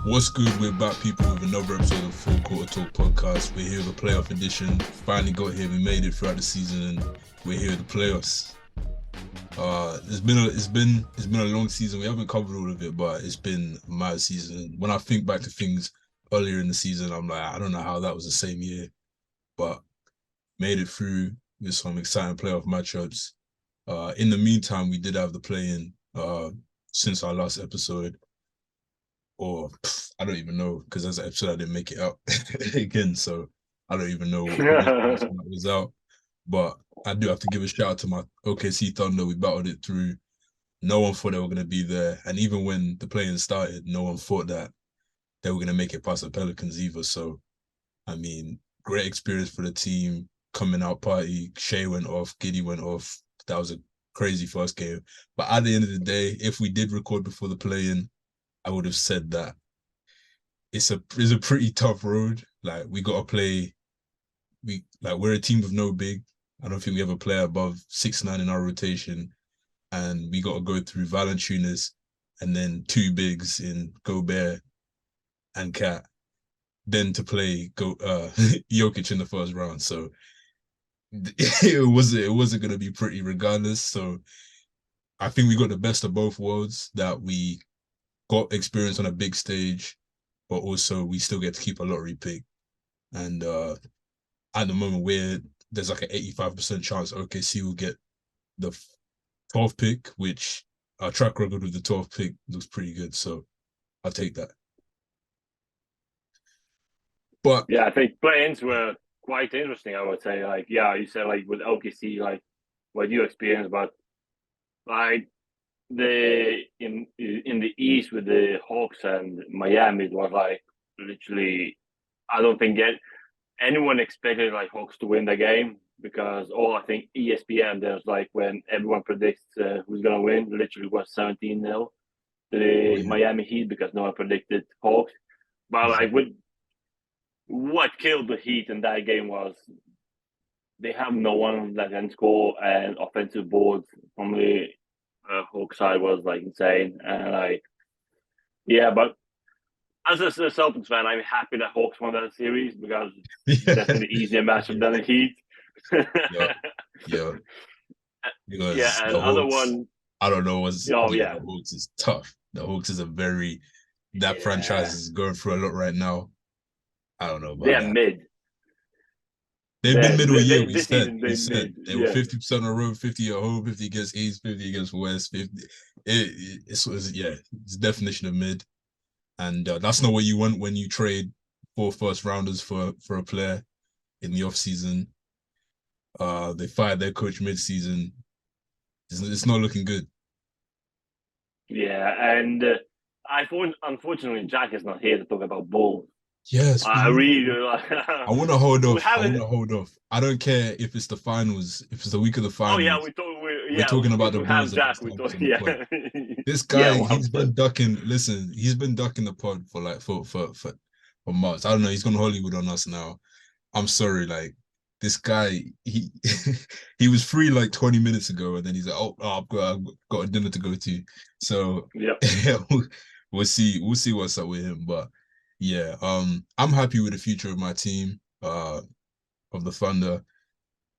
What's good? We're back, people, with another episode of Full Quarter Talk podcast. We're here with the playoff edition. Finally got here. We made it throughout the season, and we're here with the playoffs. It's been a long season. We haven't covered all of it, but it's been a mad season. When I think back to things earlier in the season, I'm like, I don't know how that was the same year, but made it through with some exciting playoff matchups. In the meantime, we did have the play-in since our last episode. Or I don't even know, because as an episode I didn't make it out again, so I don't even know who was out. But I do have to give a shout out to my OKC Thunder. We battled it through. No one thought they were going to be there, and even when the play-in started, no one thought that they were going to make it past the Pelicans either. So, I mean, great experience for the team. Coming out party, Shea went off, Giddy went off. That was a crazy first game. But at the end of the day, if we did record before the play-in, I would have said that it's a pretty tough road. Like, we got to play. We're a team with no big. I don't think we ever play above 6'9" in our rotation, and we got to go through Valanciunas and then two bigs in Gobert and Cat, then to play Jokic in the first round. So it wasn't going to be pretty regardless. So I think we got the best of both worlds, that we got experience on a big stage, but also we still get to keep a lottery pick. And at the moment, there's like an 85% chance OKC will get the 12th pick, which our track record with the 12th pick looks pretty good. So I'll take that. But yeah, I think play-ins were quite interesting, I would say. Like, yeah, you said like with OKC, like what you experienced, but like in the East with the Hawks and Miami, it was like literally, I don't think anyone expected like Hawks to win the game, because I think ESPN, there's like when everyone predicts who's gonna win, literally was 17-0 to the Miami Heat, because no one predicted Hawks. But like what killed the Heat in that game was they have no one that can score, and offensive boards from the Hawk side was like insane. And like, yeah, but as a Celtics fan, I'm happy that Hawks won that series, because it's definitely easier matchup than the Heat. yeah. Because yeah, and the other Hawks, one, I don't know, the Hawks is tough. The Hawks is that franchise is going through a lot right now. I don't know about they're that. mid. They've been middle year. This season, They were 50% on the road, 50 at home, 50 against East, 50 against West. 50. It's definition of mid, and that's not what you want when you trade 4 first rounders for a player in the off season. They fired their coach mid season. It's not looking good. Yeah, and unfortunately, Jack is not here to talk about Bulls. Yes, I really. I want to hold off. I don't care if it's the finals, if it's the week of the finals. Oh yeah, we're talking about the Bulls. Jack. This guy, he's been ducking. Listen, he's been ducking the pod for like for months. I don't know. He's gone Hollywood on us now. I'm sorry, like this guy. He he was free like 20 minutes ago, and then he's like, oh I've got a dinner to go to. So yeah, we'll see what's up with him, but. Yeah, I'm happy with the future of my team, of the Thunder.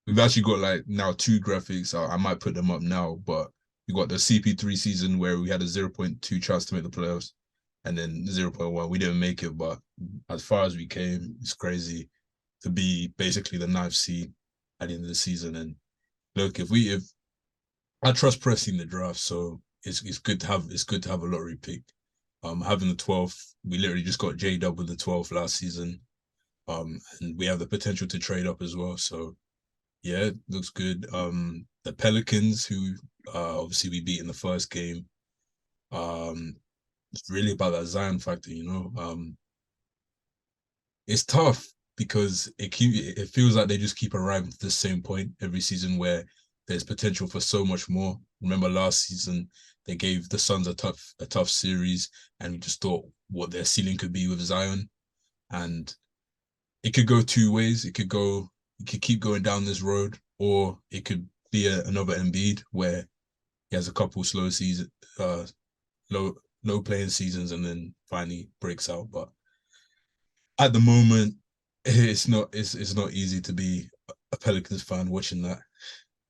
We've actually got like now 2 graphics. I might put them up now, but we got the CP3 season where we had a 0.2 chance to make the playoffs, and then 0.1. We didn't make it, but as far as we came, it's crazy to be basically the 9th seed at the end of the season. And look, if I trust Pressy in the draft, so it's good to have a lottery pick. Having the 12th, we literally just got J-Dub with the 12th last season. And we have the potential to trade up as well. So yeah, it looks good. The Pelicans, who obviously we beat in the first game. It's really about that Zion factor, you know. It's tough because it feels like they just keep arriving to the same point every season, where there's potential for so much more. Remember last season, they gave the Suns a tough series, and we just thought what their ceiling could be with Zion. And it could go 2 ways. It could keep going down this road, or it could be another Embiid where he has a couple slow no playing seasons, and then finally breaks out. But at the moment, it's not easy to be a Pelicans fan watching that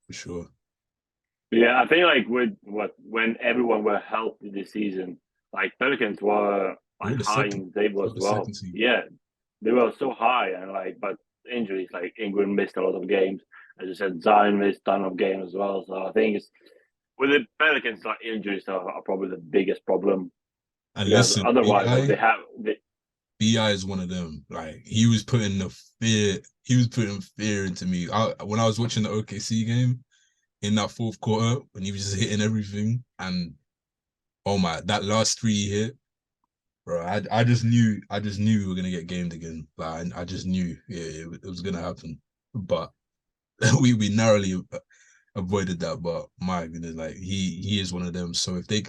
for sure. Yeah, I think like when everyone were healthy this season, like Pelicans were They like were the high second, in the table they as were the well. second seed. Yeah, they were so high and like, but injuries like Ingram missed a lot of games. As you said, Zion missed a ton of games as well. So I think it's with the Pelicans, like injuries are probably the biggest problem And because listen, otherwise, like Bi is one of them. Like he was putting fear into me. When I was watching the OKC game in that fourth quarter, when he was just hitting everything, and oh my, that last three he hit, bro. I just knew we were gonna get gamed again. Like I just knew, yeah, it was gonna happen. But we narrowly avoided that. But my goodness, like he is one of them. So if they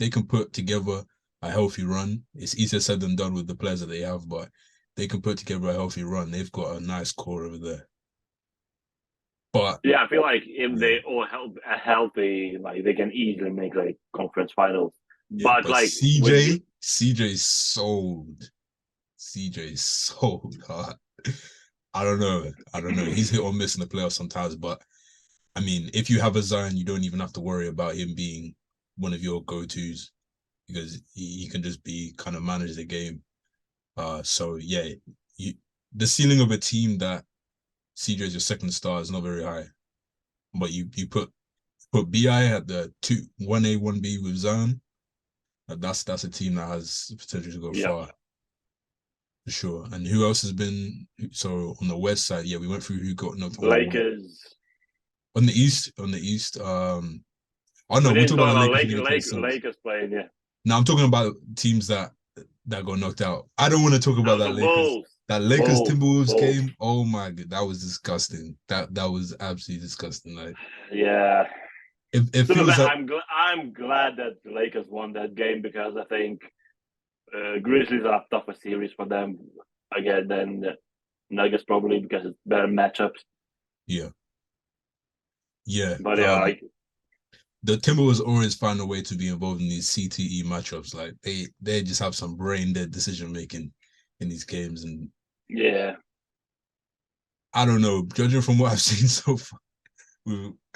can put together a healthy run, it's easier said than done with the players that they have. But they can put together a healthy run. They've got a nice core over there. But yeah, I feel like if yeah, they all healthy, like they can easily make like conference finals. yeah. But But like with CJ sold. CJ sold hard. I don't know. I don't know. He's hit or miss in the playoffs sometimes, but I mean, if you have a Zion, you don't even have to worry about him being one of your go-tos because he can just be kind of manage the game. So yeah, you, the ceiling of a team that CJ is your second star is not very high, but you put Bi at the 1A 1B with Zion. That's a team that has potential to go yeah, far for sure. And who else has been so on the west side? Yeah, we went through who got knocked. Lakers. On the east. Oh no, We we'll didn't talk about talk the about Lakers when we get to the Suns. Lakers playing. Yeah, Now I'm talking about teams that got knocked out. I don't want to talk about no, the that Lakers Timberwolves Bulls. game. Oh my god, that was disgusting. That was absolutely disgusting. Like Yeah, it feels like I'm glad that the Lakers won that game because I think Grizzlies are a tougher series for them again than the Nuggets probably because it's better matchups. yeah, yeah. But yeah, like The Timberwolves always find a way to be involved in these CTE matchups. Like they just have some brain dead decision making in these games, and yeah, I don't know. Judging from what I've seen so far,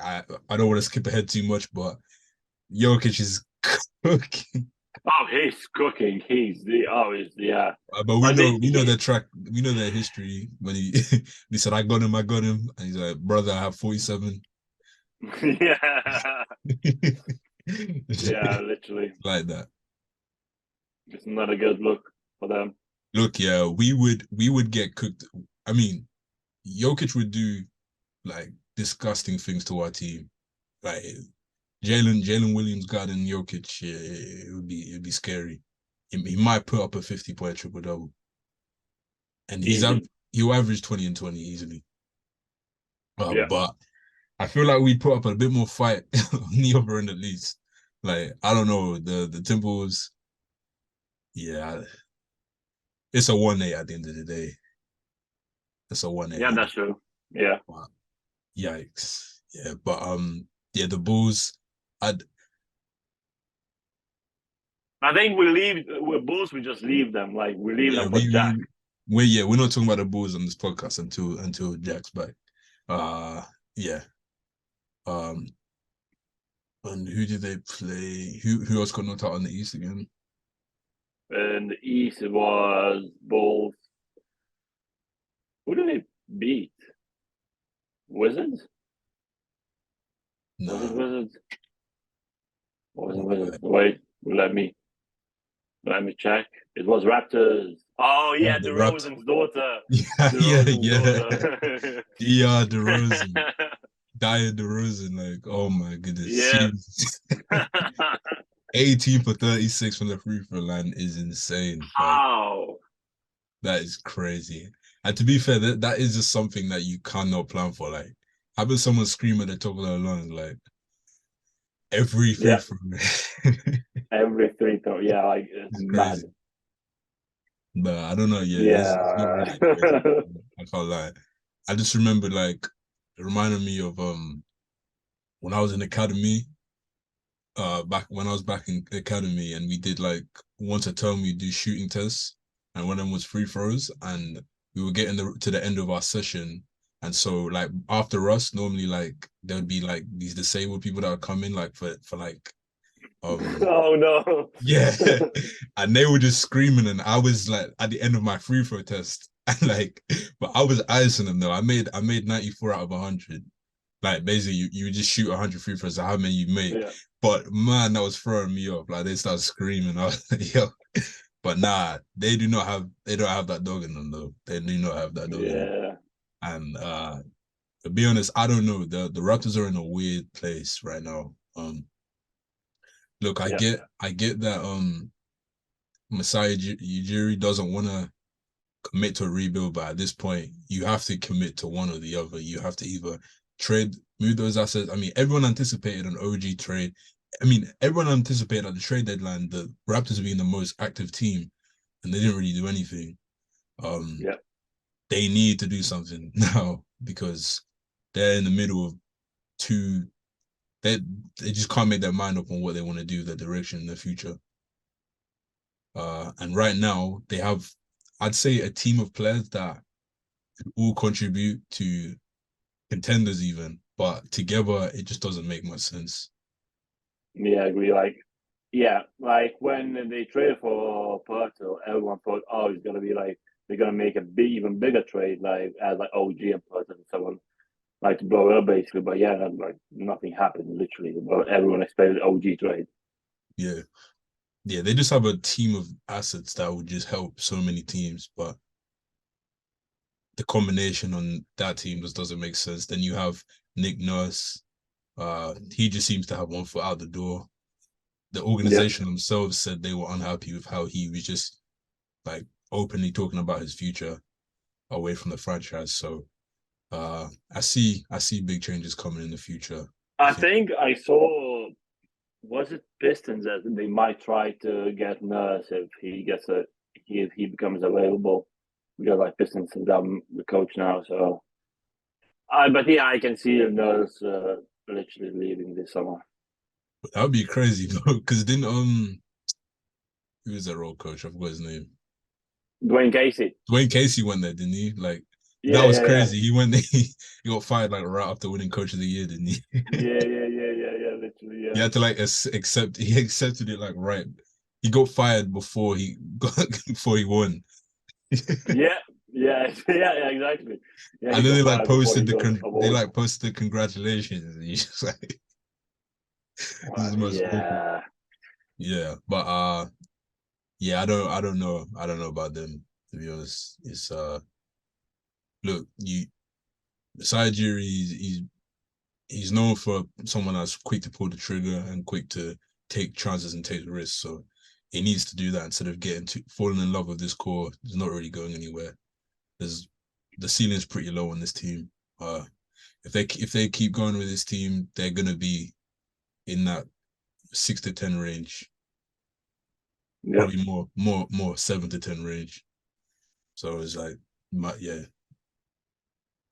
I don't want to skip ahead too much, but Jokic is cooking. oh, he's cooking. Yeah. But But we know their track, we know their history. When he said, I got him," and he's like, "Brother, I have 47." yeah, yeah, literally, Like that. it's not a good look for them. Look, yeah, we would get cooked. I mean, Jokic would do like disgusting things to our team. Like Jalen Williams guarding Jokic, yeah, it'd be scary. He might put up a 50-point triple double, and Easy. he'll average 20 and 20 easily. Yeah. But I feel like we put up a bit more fight on the other end at least. Like I don't know the Timberwolves. Yeah, it's a 1A at the end of the day. It's a 1A. Yeah, that's true. Yeah. But, yikes. Yeah, but yeah, the Bulls. I'd I think we leave with Bulls. We just leave them. Like we leave yeah them for Jack. we're not talking about the Bulls on this podcast until Jack's back. Yeah. Um, and who did they play? Who else got knocked out on the East again? And the East was Bulls. Who did they beat? Wizards? Was it Nah, Wizards? Or was it oh, Wizards? Wait, let me check. It was Raptors. Oh yeah, the Rapt. DeRozan's daughter. DeRozan's Yeah. daughter. Yeah, DeRozan. Dyer DeRozan, like, oh my goodness. yeah. She 18 for 36 from the free throw line is insane. Like, How? that is crazy. And to be fair, that is just something that you cannot plan for. Like, having someone scream at the top of their lungs, like, every free Yeah. throw. Every free throw. Yeah, like it's mad. Crazy. But I don't know. Yeah, it's not Yeah. really crazy. I can't lie. I just remember, like, it reminded me of when I was in academy back when I was back in academy, and we did like once a term we do shooting tests, and one of them was free throws, and we were getting to the end of our session, and so like after us, normally like there would be like these disabled people that would come in like for like Oh no. yeah, and they were just screaming, and I was like at the end of my free throw test, and like, but I was icing them though. I made 94 out of 100. Like basically, you just shoot 100 free throws. So how many you make? Yeah. But man, that was throwing me up. Like they started screaming. I was like, yo. But nah, they don't have that dog in them though. They do not have that dog in them. Yeah. And to be honest, I don't know. The Raptors are in a weird place right now. Look, Yeah. I get that Masai Ujiri doesn't want to commit to a rebuild, but at this point, you have to commit to one or the other. You have to either move those assets. I mean, everyone anticipated an OG trade. I mean, everyone anticipated at the trade deadline the Raptors being the most active team, and they didn't really do anything. Yeah. They need to do something now because they're in the middle of two. They just can't make their mind up on what they want to do, their direction in the future. And right now, they have, I'd say, a team of players that all contribute to contenders, even, but together, it just doesn't make much sense. Yeah, I agree. Like, yeah, like when they traded for Porto, everyone thought, oh, it's gonna be like they're gonna make a big, even bigger trade, like as like OG and Porto and someone like to blow it up basically. But yeah, like nothing happened literally. But everyone expected OG trade. Yeah. Yeah, they just have a team of assets that would just help so many teams, but the combination on that team just doesn't make sense. Then you have Nick Nurse. He just seems to have one foot out the door. The Yeah, organization themselves said they were unhappy with how he was just like openly talking about his future away from the franchise. So I see big changes coming in the future. I I think think I saw. Was it Pistons that they might try to get Nurse if he gets a if he becomes available? Because like Pistons have done the coach now, so but yeah, I can see Nurse literally leaving this summer. that would be crazy, bro. Because then who was that role coach? I forgot his name. Dwayne Casey. Dwayne Casey went there, didn't he? Like that Yeah, was yeah, yeah, crazy. He went there, he got fired like right after winning Coach of the Year, didn't he? yeah. Literally, He yeah. had to like accept. He accepted it like right. He got fired before he got before he won. Yeah, yeah, exactly. Yeah, he And then got they like fired before posted he got award. the congratulations, and he's just like this is the most awkward. Yeah, Yeah, but yeah, I don't know about them, to be honest. It's look, you Sajiri, he's known for someone that's quick to pull the trigger and quick to take chances and take risks. So he needs to do that instead of falling in love with this core. He's not really going anywhere. There's the ceiling's pretty low on this team. If they keep going with this team, they're gonna be in that 6 to 10 range, yeah. probably more 7 to 10 range. So it's like, yeah.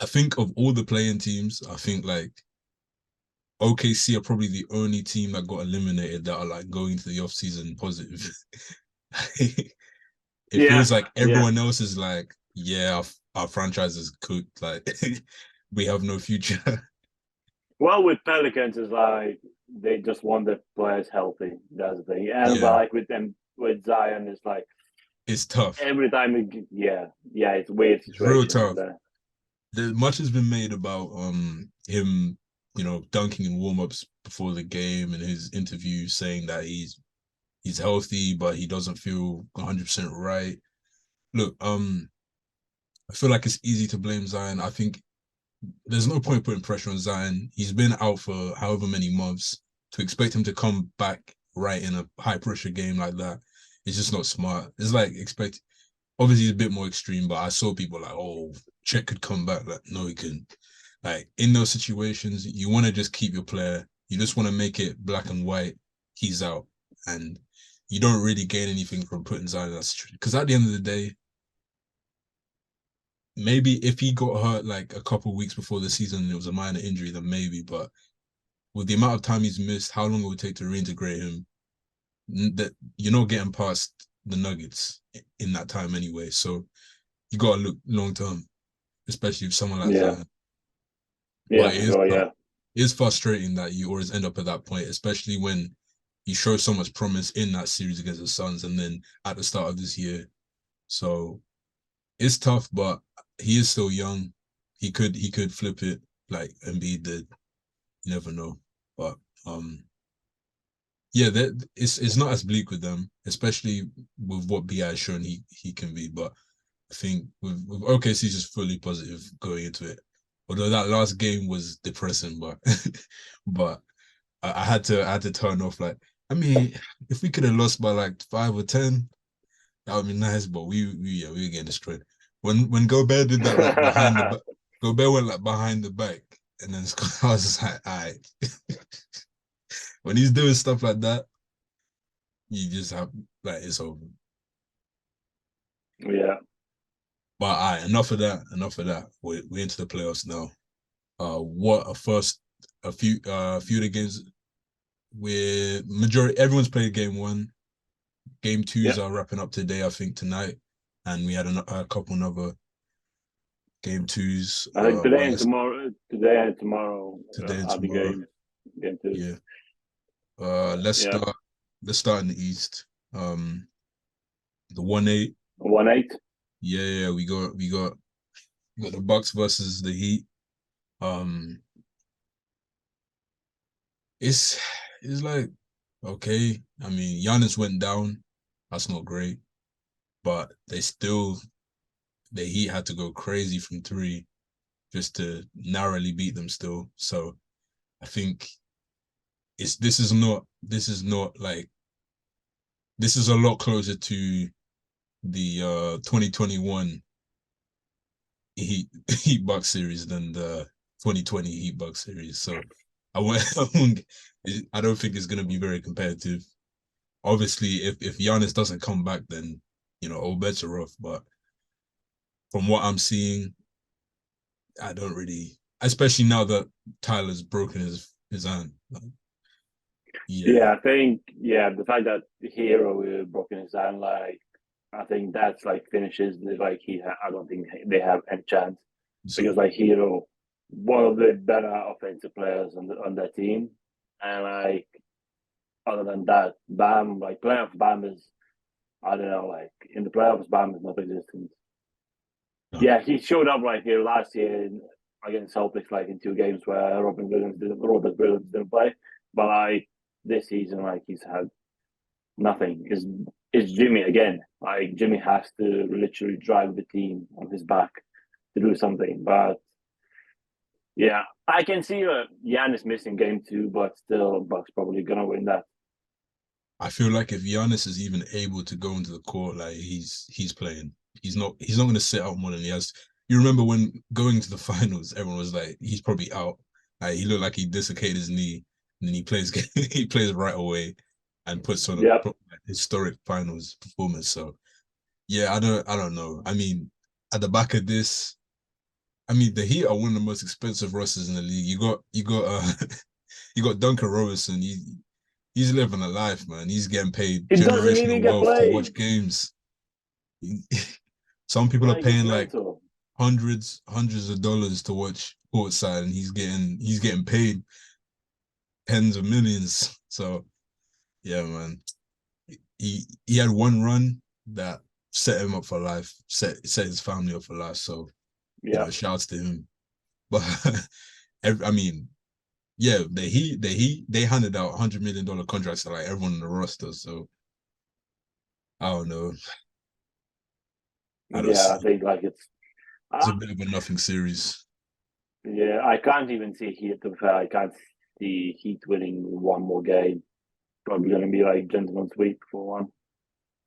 I think of all the playing teams, I think like OKC are probably the only team that got eliminated that are like going into the off season positive. It Yeah, feels like yeah. everyone else is like, yeah, our franchise is cooked. Like we have no future. Well, with Pelicans, is like they just want the players healthy. That's the thing. And Yeah, like with them, with Zion, it's like it's tough. every time, yeah, it's a weird It's real situation over tough. there. Much has been made about him, dunking in warm-ups before the game and his interview saying that he's healthy, but he doesn't feel 100% right. Look, I feel like it's easy to blame Zion. I think there's no point putting pressure on Zion. He's been out for however many months. To expect him to come back right in a high pressure game like that, it's just not smart. It's like obviously it's a bit more extreme, but I saw people like, oh, Chet could come back. Like, no, he couldn't. Like in those situations, you want to just keep your player. You just want to make it black and white. He's out, and you don't really gain anything from putting Zion in that situation. Because at the end of the day, maybe if he got hurt like a couple of weeks before the season and it was a minor injury, then maybe. But with the amount of time he's missed, how long it would take to reintegrate him, that you're not getting past the Nuggets in that time anyway. So you got to look long term, especially if someone like Yeah. Zion. Yeah, But for sure. Yeah. it is frustrating that you always end up at that point, especially when you show so much promise in that series against the Suns and then at the start of this year. So it's tough, but he is still young. He could flip it like Embiid did. You never know. But yeah, that it's not as bleak with them, especially with what BI has shown he can be. But I think with OKC just fully positive going into it. Although that last game was depressing, but but I had to turn off. Like, I mean, if we could have lost by like 5 or 10, that would be nice. But we were getting destroyed. When Gobert did that like behind the back, Gobert went like behind the back, and then I was just like, all right. When he's doing stuff like that, you just have like it's over. Yeah. But all right, enough of that. Enough of that. We're into the playoffs now. What a few of the games where majority everyone's played game one. Game twos Yeah. are wrapping up today, I think tonight, and we had a couple other game twos. I think But today and tomorrow today and are the tomorrow, games. Game two. yeah. Let's Yeah. start. Let's start in the East. The 1-8. 1-8. Yeah, we got the Bucks versus the Heat. Um, it's it's like okay. I mean, Giannis went down. That's not great, but the Heat had to go crazy from three just to narrowly beat them still. So I think this is not like this is a lot closer to the 2021 Heat Bucks series than the 2020 Heat Bucks series. So I won't, I don't think it's gonna be very competitive. Obviously, if Giannis doesn't come back, then all bets are off. But from what I'm seeing, I don't really, especially now that Tyler's broken his hand. Yeah, Yeah, I think the fact that Hero broken his hand, like I think that's like finishes like I don't think they have any chance so because like Hero, one of the better offensive players on that team, and like other than that, Bam like playoff Bam is I don't know like in the playoffs Bam is not existent. no. Yeah, he showed up right here last year against Celtics, like in 2 games where Robert Williams didn't play. But like this season, like he's had nothing. Is Jimmy again? Like Jimmy has to literally drive the team on his back to do something. But yeah, I can see Giannis missing game two, but still, Bucks probably gonna win that. I feel like if Giannis is even able to go into the court, like he's playing. He's not going to sit out more than he has. You remember when going to the finals, everyone was like, he's probably out. Like he looked like he dislocated his knee, and then he plays he plays right away, and puts on Yep. a historic finals performance. So yeah, I don't know. I mean, at the back of this, I mean the Heat are one of the most expensive rosters in the league. You got Duncan Robinson. He's living a life, man. He's getting paid It doesn't generational even get wealth to played. watch games. Some people are Like it's paying like mental. hundreds of dollars to watch courtside, and he's getting paid tens of millions. So yeah, man. He had one run that set him up for life, set his family up for life. So Yeah. shouts to him. But I mean, yeah, they handed out $100 million contracts to like everyone on the roster. So I don't know. I don't Yeah, I see. think like It's uh, a bit of a nothing series. yeah, I can't even see Heat. To be fair, I can't see Heat winning one more game. Probably going to be like gentleman's sweep for one,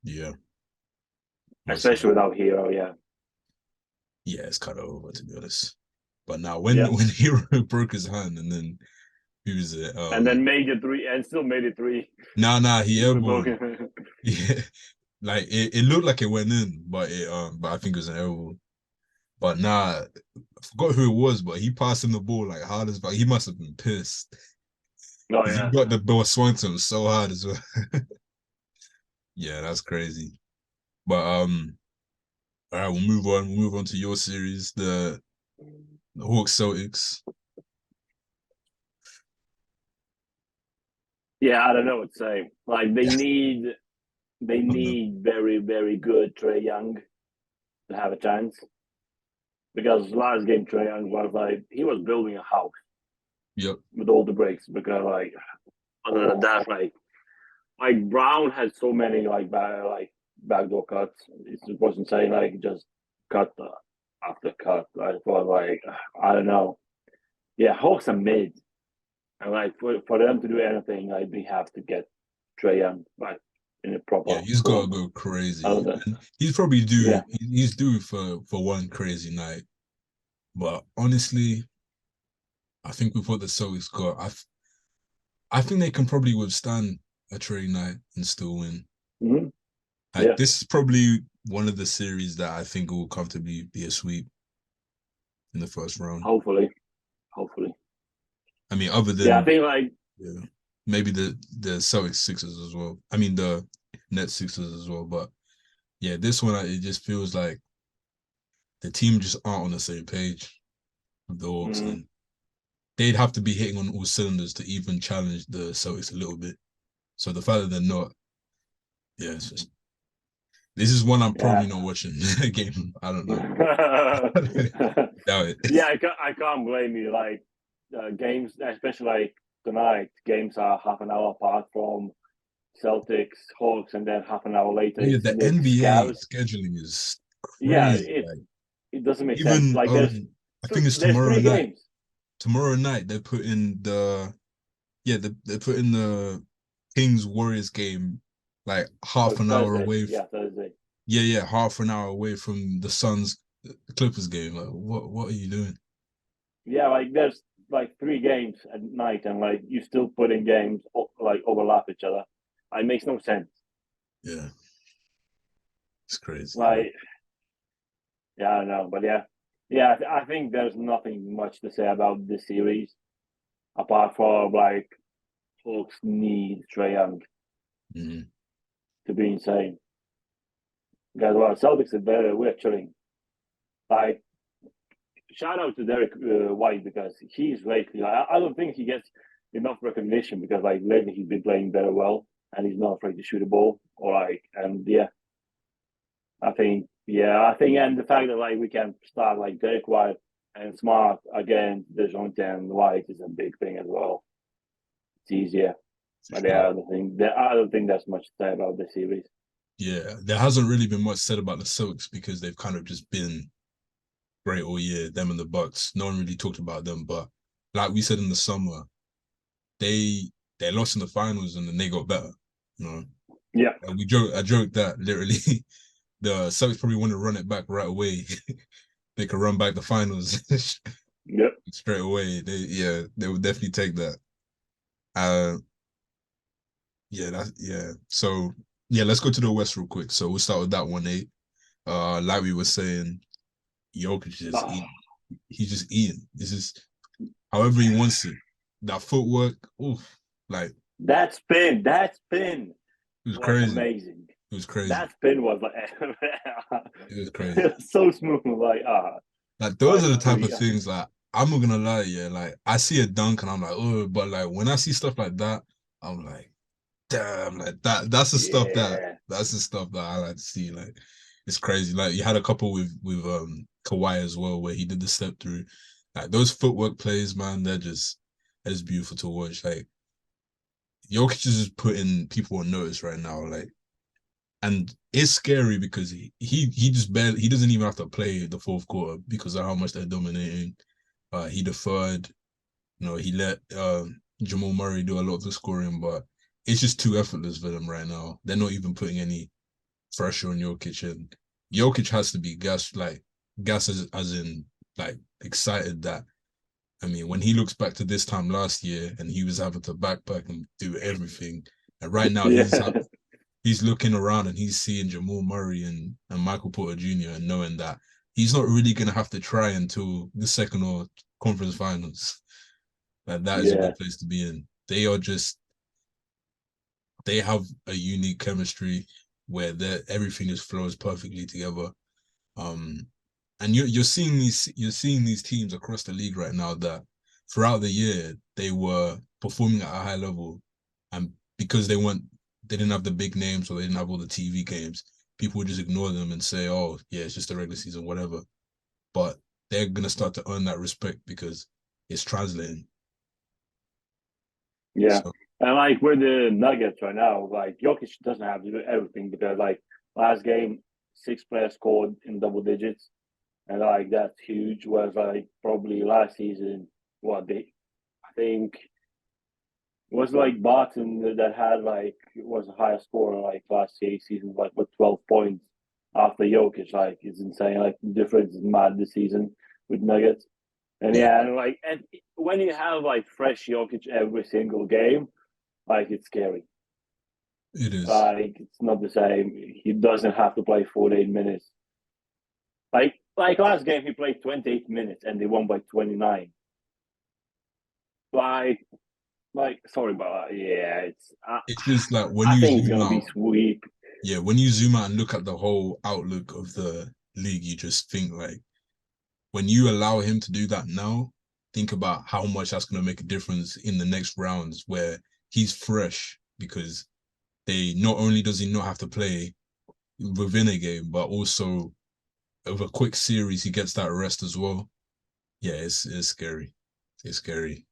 Yeah, most especially likely. without Hero. Yeah, Yeah, it's kind of over to be honest. But now yeah, when Hero broke his hand and then who was it? and then made it three, and still made it three. Nah, he With airborne. broken. Yeah, like it looked like it went in, but I think it was an air. But nah, I forgot who it was, but he passed him the ball like hard as fuck. He must have been pissed. Oh Because he yeah. got the ball swung to him so hard as well. Yeah, that's crazy. But all right, we'll move on. We'll move on to your series, the Hawks Celtics. Yeah, I don't know what to say. Like they need very, very good Trey Young to have a chance. Because last game Trey Young was like he was building a house Yep. with all the breaks. Because like other than that, like Brown had so many like backdoor cuts. It wasn't saying like just cut after cut. I thought like I don't know. Yeah, Hawks are mid, and like for them to do anything, like they have to get Trey Young back in a Yeah, proper he's got to form. go crazy. Other And he's probably due. yeah, He's due for one crazy night. But honestly, I think with what the Celtics got, I think they can probably withstand a Trey night and still win. mm-hmm. Like Yeah, this is probably one of the series that I think will comfortably be a sweep in the first round. hopefully, hopefully. I mean, other Yeah, I than think like yeah, maybe the Celtics Sixers as well. I mean the Nets Sixers as well. But yeah, this one it just feels like the team just aren't on the same page with the Hawks, mm, and they'd have to be hitting on all cylinders to even challenge the Celtics a little bit. So the fact that they're not, yeah, it's just this is one I'm yeah. probably not watching again. I don't know. Yeah, Doubt it. I can't blame you. Like games, especially like tonight, games are half an hour apart from Celtics, Hawks, and then half an hour later Oh yeah, it's the Knicks, NBA Cavs. scheduling is Yeah, crazy. Like it doesn't make sense. even Like I think it's there's tomorrow three night. games. Tomorrow night they put in the they put in the Kings Warriors game like Oh, half it's an hour Thursday. away. Yeah, Thursday. Yeah, half an hour away from the Suns Clippers game. Like what are you doing? Yeah, like there's like three games at night, and like you still put in games like overlap each other. It makes no sense. Yeah, it's crazy. Like yeah, I don't know, but yeah. I think there's nothing much to say about this series apart from like Hawks need Trey Young Mhm. to be insane. Because well, Celtics are very we're chilling. Like shout out to Derek White because he's lately. I don't think he gets enough recognition because like lately he's been playing very well and he's not afraid to shoot a ball or like and yeah, I think and the fact that like we can start like Derek White and Smart again, DeJounte and White is a big thing as well. It's easier, but Sure. I don't think there's much to say about the series. Yeah, there hasn't really been much said about the Celtics because they've kind of just been great all year. Them and the Bucks. No one really talked about them, but like we said in the summer, they they lost in the finals and then they got better. You know, Yeah, and I joked that literally the Celtics probably want to run it back right away. They could run back the finals yep. straight away. They would definitely take that. Uh, yeah. So yeah, let's go to the West real quick. So we'll start with that 1-8. Like we were saying, Jokic just Oh, eating. He's just eating. This is however he wants it. That footwork, oof, like that spin it was was crazy. amazing. It was crazy. That spin was like It was crazy. it was so smooth. Like Like why those are the do type we? of things like I'm not gonna lie, yeah. Like I see a dunk and I'm like, oh, but like when I see stuff like that, I'm like, damn, like that's the stuff Yeah, that's the stuff that I like to see. Like it's crazy. Like you had a couple with Kawhi as well where he did the step through. Like those footwork plays, man, they're just beautiful to watch. Like Jokic is just putting people on notice right now. Like and it's scary because he just barely he doesn't even have to play the fourth quarter because of how much they're dominating. He deferred, he let Jamal Murray do a lot of the scoring, but it's just too effortless for them right now. They're not even putting any pressure on Jokic, and Jokic has to be gas as in like excited that I mean when he looks back to this time last year and he was having to backpack and do everything, and right now yeah, he's looking around and he's seeing Jamal Murray and Michael Porter Jr. and knowing that he's not really gonna have to try until the second or conference finals. That is a yeah. good place to be in. they are just they have a unique chemistry where everything just flows perfectly together. And you're seeing these teams across the league right now that throughout the year they were performing at a high level, and because they didn't have the big names or they didn't have all the TV games, people would just ignore them and say, "Oh, yeah, it's just a regular season, whatever." But they're gonna start to earn that respect because it's translating. Yeah. So And like with the Nuggets right now, like Jokic doesn't have to do everything because like last game, 6 players scored in double digits. And like that's huge. Whereas like probably last season, I think was like Barton that had like was a higher scorer like last season, like with 12 points after Jokic. Like it's insane. Like the difference is mad this season with Nuggets. And yeah, yeah, and when you have like fresh Jokic every single game, like it's scary. it is. Like it's not the same. He doesn't have to play 48 minutes. Like last game, he played 28 minutes and they won by 29. Like sorry about that. Yeah, it's. It's just like when I you think it's zoom gonna be out, sweep. yeah, when you zoom out and look at the whole outlook of the league, you just think like when you allow him to do that now, think about how much that's going to make a difference in the next rounds where he's fresh because they not only does he not have to play within a game, but also of a quick series he gets that rest as well. Yeah, it's scary. It's scary.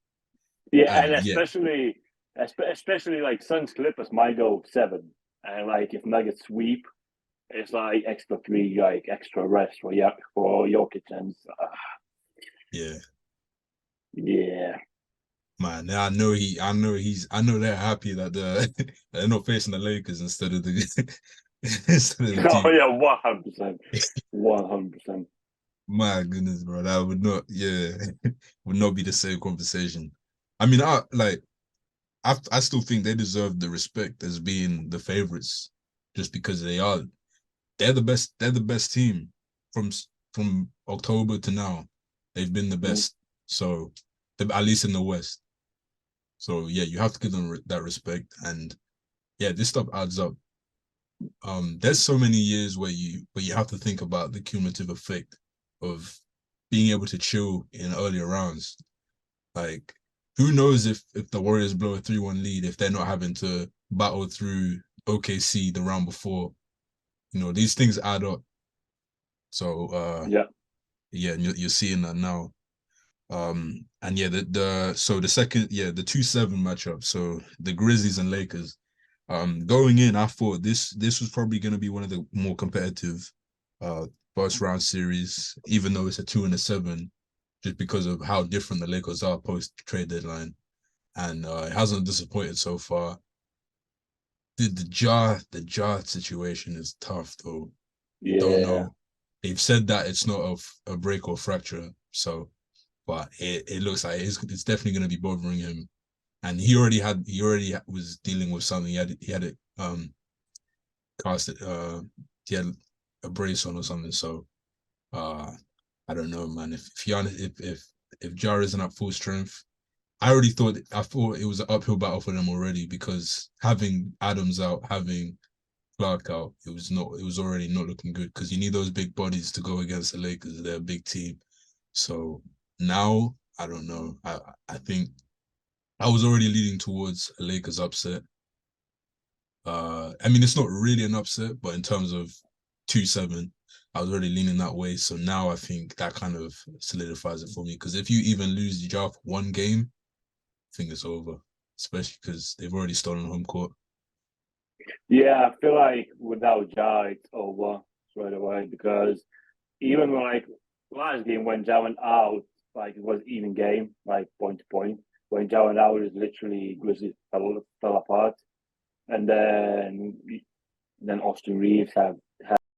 Yeah, And and yeah, especially like Suns Clippers might go 7, and like if Nuggets sweep, it's like extra 3, like extra rest for Jokic and yeah, yeah. man. I know they're happy that they're not facing the Lakers instead of the instead of the Oh team. yeah, 100%, 100%. My goodness, bro, that would not, yeah, would not be the same conversation. I mean, I still think they deserve the respect as being the favorites, just because they're the best. They're the best team from from October to now. They've been the Mm. best. So at least in the West. So yeah, you have to give them that respect. And yeah, this stuff adds up. There's so many years where you have to think about the cumulative effect of being able to chill in earlier rounds. Like, who knows if the Warriors blow a 3-1 lead if they're not having to battle through OKC the round before. These things add up. So Yeah, yeah, you're seeing that now. And yeah, the second, yeah, the 2-7 matchup. So the Grizzlies and Lakers. Going in, I thought this was probably going to be one of the more competitive uh first round series, even though it's a 2 and a 7, just because of how different the Lakers are post trade deadline. And it hasn't disappointed so far. The Ja situation is tough though. You don't yeah, know. They've said that it's not a break or fracture, so but it looks like it's definitely going to be bothering him. And he already was dealing with something. He had it cast it he had a brace on or something. So uh I don't know, man. If Ja isn't at full strength, I thought it was an uphill battle for them already because having Adams out, having Clark out, it was already not looking good because you need those big bodies to go against the Lakers. They're a big team. So now I don't know. I think I was already leading towards a Lakers upset. I mean it's not really an upset, but in terms of 2-7, I was already leaning that way. So now I think that kind of solidifies it for me. Because if you even lose the job 1 game, I think it's over. Especially because they've already stolen home court. yeah. I feel like without Ja, it's over straight away because even when like last game when Ja went out, like it was even game, like point to point. When Ja went out, it was literally Grizzlies fell apart, and then Austin Reeves have